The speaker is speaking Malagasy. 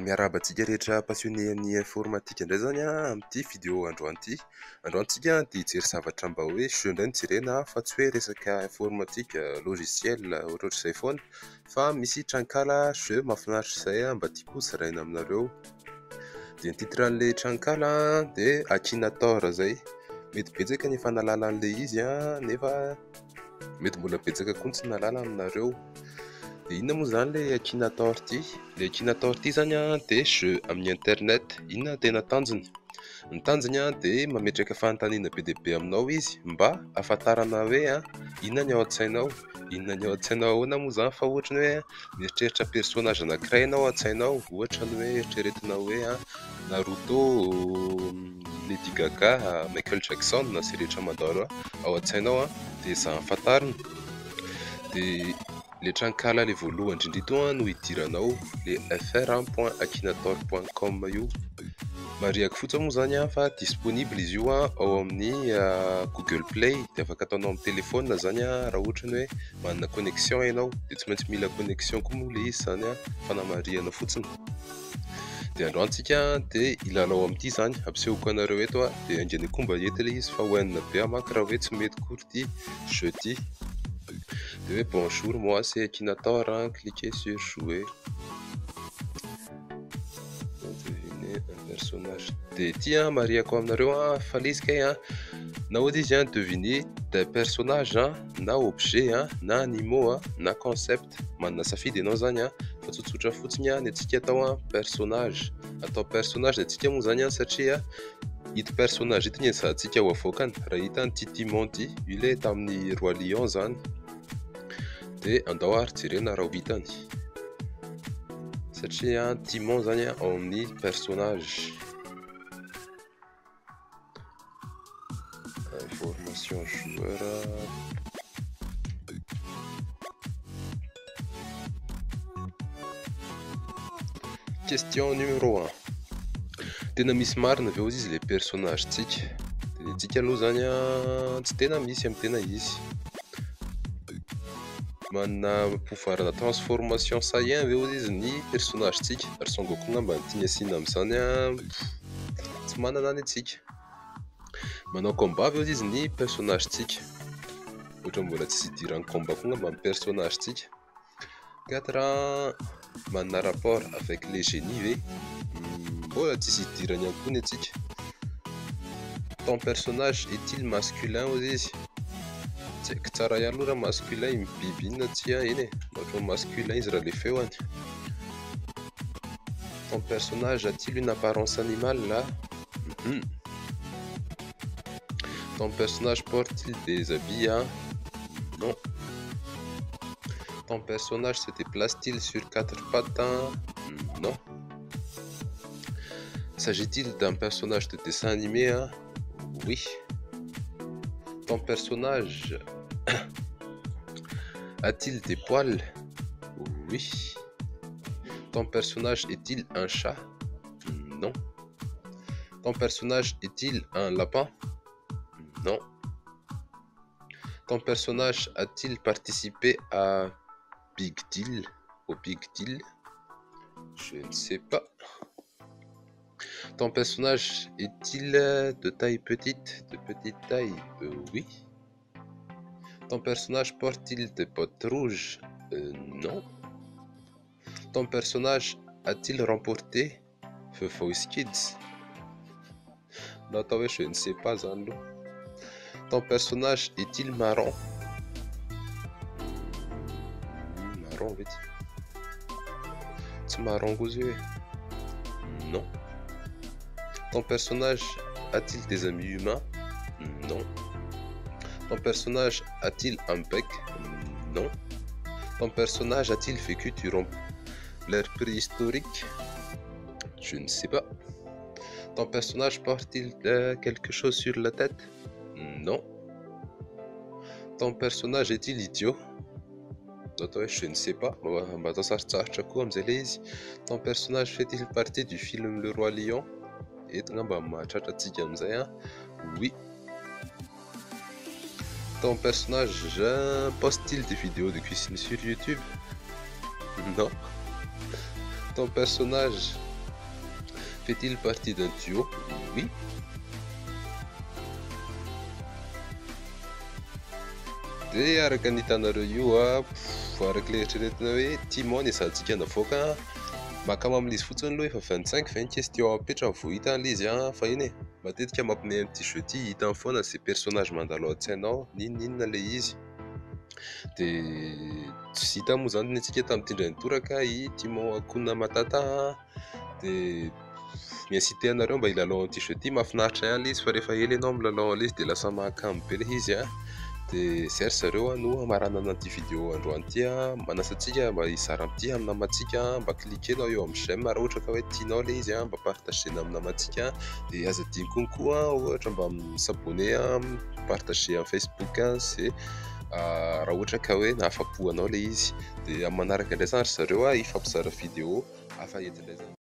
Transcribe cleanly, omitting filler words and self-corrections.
Miarabantsika rehetra passionné amin'ny informatique indray zany amin'ity vidéo androany ity. Androantsika dia hijery zavatra mba hoe jeu indray no jerena fa tsy hoe resaka informatique logiciel ohatrohatr'izay foana fa misy trankala jeu mahafinaritra izay mba tiako zaraina aminareo. Dia ny titran'ilay trankala dia Akinator zay. Mety betsaka ny efa nahalala an'ilay izy nefa mety mbola betsaka koa tsy nahalala aminareo. Dia inona moa zany ilay Akinator ity? Ilay Akinator ity zany dia jeu amin'ny internet. Inona tena tanjony? Ny tanjony dia mametraka fanontaniana be dia be aminao izy mba ahafantarana hoe inona ny ao an-tsainao. Inona ny ao an-tsainao ahoana moa zany fa ohatra ny hoe mieritreritra personnage anankiray ianao an-tsainao, ohatra ny hoe eritreretina hoe Naruto, Lady Gaga, Michael Jackson na izay rehetra mandalo ao an-tsainao dia izaho ahafantarina. Dia le trankala le voalohany indrindra no hidiranao le fr.akinator.com io. Mariako fotsiny moa zany fa disponible izy io ao amin'ny Google Play, dia afaka ataonao amin'ny telefona zany raha ohatra ny hoe manana connexion ianao, dia tsy maintsy mila connexion koa moa le izy zany fanamariana fotsiny. Dia androantsika dia ilalao amin'ity zany ampisehoko anareo eto dia angeny koa mba hety le izy fa hoenina be amaky raha hoe tsy mety kory ity jeu ity. De bonjour, moi c'est Akinator, cliquez sur jouer. Devinez un personnage. De tiens, mariako aminareo falesika na ohatra izy deviner des personnages na objet na animaux na concept. Manana safidy ianao zany fa tsotsotra fotsiny ny antsika atao personnage. Atao personnage antsika moa zany satria ito personnage ito ny azahantsika ho avoakany. Raha hita an'ity Timon ity, io le tamin'ny Roi Lion zany. Dia andao ary jerena raha ho hitany satria Timon zany ao amin'ny personnage. Information joueur. Question numéro 1. Tena misy marina ve izy le personnage tsika? Dia tsika aloha zany tsy tena misy amin'ny tena izy. Manana pouvoir de transformation saien ve izy ny personnage tsika? Ary Son Goku ngamba ny tiany asiana amin'izany tsy manana any antsika. Manao combat ve izy ny personnage tsika? Ohatra mbola tsy idirany combat koa ngamba ny personnage tsika. 4. Manana rapport avec les génies ve? Mbola tsy idirany ihany koa ny antsika. Ton personnage est-il masculin izy? Tsy haiko tsara ihany aloha raha masculin biby inona tsy eny ohatran'ny masculin izy raha le feoany. Ton personnage a-t-il une apparence animale là? Ton personnage porte-t-il des habits? Non. Ton personnage se déplace-t-il sur 4 pattes? Non. S'agit-il d'un personnage de dessin animé? Oui. Ton personnage a-t-il des poils? Oui. Ton personnage est-il un chat? Non. Ton personnage est-il un lapin? Non. Ton personnage a-t-il participé à Big Deal? Au Big Deal? Je ne sais pas. Ton personnage est-il de taille petite? De petite taille? Oui. Ton personnage porte-t-il des bottes rouges? Non. Ton personnage a-t-il remporté The Voice Kids? Non, attends, je ne sais pas. Ton personnage est-il marron? Marron, vite. C'est marron aux yeux? Non. Ton personnage a-t-il des amis humains? Non. Ton personnage a-t-il un bec? Non. Ton personnage a-t-il vécu durant l'ère préhistorique? Je ne sais pas. Ton personnage porte-t-il quelque chose sur la tête? Non. Ton personnage est-il idiot? Je ne sais pas. Ton personnage fait-il partie du film Le Roi Lion? Et oui. Ton personnage poste-t-il des vidéos de cuisine sur YouTube? Non. Ton personnage fait-il partie d'un duo? Oui. De araka ny hitanareo io araka le eritreretina hoe Timon ezahantsika navoaka mahakamo amin'izy fotsiny aloha efa 25-20 question apetra vao hita an'ilay izy fa iny e matetika mampiomehy amin'ity jeu ty hitany foana izay personnage mandalo an-tsainao n'inona ilay izy dia tsy hita moa zany ny antsika tamin'ity indray nitoraka i Timon Hakuna Matata dia miincité anareo mba hilalao an'ity jeu ty mahafinaritra ihany ilay izy fa rehefa ela ianao milalao an'ilay izy dia lasa mahakamo be ilay izy dia zay ry zareo no amaranana an'ity vidéo androany ity manasa antsika mba hizara amin'ity amin'ny namantsika mba cliquenao eo amin'ny j'aime raha ohatra ka hoe tianao ilay izy mba partagena amin'ny namantsika dia aza adiny konkoa ohatra mba s'abonner partager amin'ny Facebook izay raha ohatra ka hoe nahafapo anao ilay izy dia amin'ny manaraka indray zany ry zareo hifampizara vidéo hafa entin'izay zany